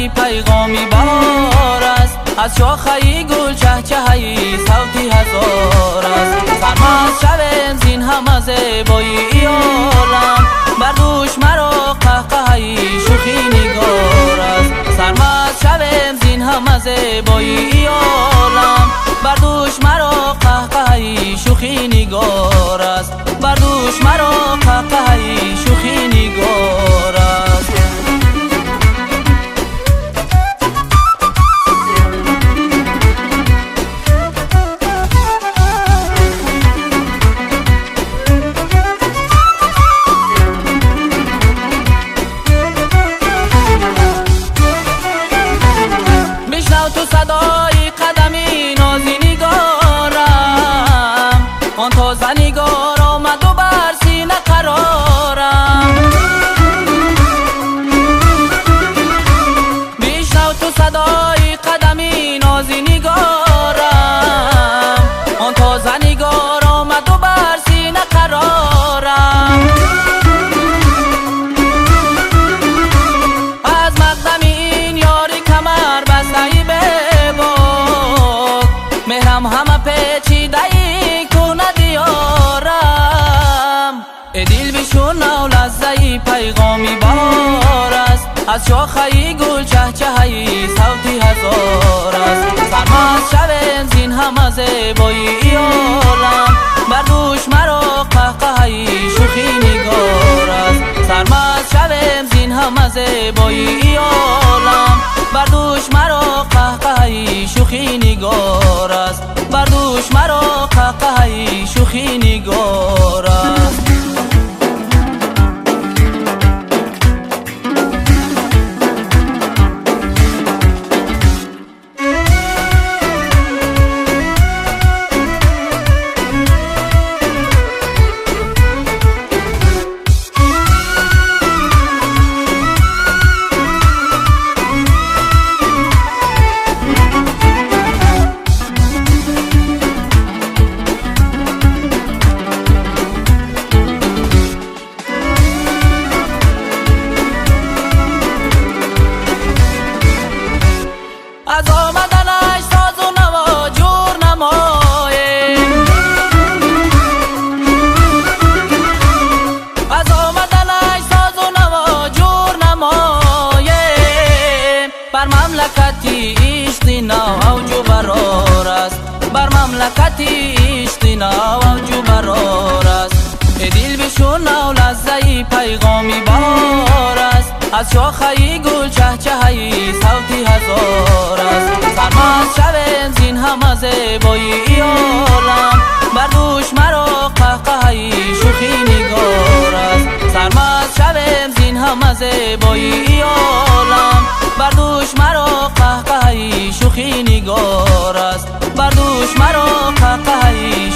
لحظه‌ای پیغامی بهار است. از شاخه‌ی گل چهچه‌ای سبتی ҳазор است. سرمست شویم زین همه زیبایی عالم، بر دوش مرا قهقه‌ای شوخی نگار است. سرمست شویم زین همه زیبایی عالم، بر دوش مرا قهقه‌ای شوخی نگار است. بر دوش مرا قهقه‌ای شوخی نگار است. بشنو تو سدای قدمی نازی نگارم، آن تازه نگار آمد و بر سینه قرارم. بشنو تو صدای قدمی نازی نگارم، آن تازه نگار آمد و بر سینه قرارم. از مقدم این یاری کمر بسته‌ای بباد، مهرم همه پیچیده‌ای کنه دیارم. ای دل بشونو لحظه‌ای پیغامی بهار است. از شاخه‌ی گل چهچه‌ای سبتی ҳазор است. سرمست شویم زین همه زیبایی عالم، بر دوش مرا قهقه‌ای شوخی نگار است. سرمست شویم زین همه زیبایی عالم، بر دوش مرا قهقه‌ای شوخی نگار است. بر دوش مرا قهقه‌ای شوخی نگار است. از آمدنش ساز و نوا جور نماییم، از آمدنش ساز و نوا جور نماییم. بر مملکتی عشق نو اوج و برار است، بر مملکتی عشق نو اوج و برار است. ای دل بشونو لحظه‌ای پیغامی بهار است. از شاخه‌ی گل چهچه‌ای سبتی ҳазор است. سرمست شویم زین همه زیبایی عالم، بر دوش مرا قهقه‌ای شوخی نگار است. سرمست شویم زین همه زیبایی عالم، بر دوش مرا قهقه‌ای شوخی نگار است. بر دوش مرا قهقه‌ای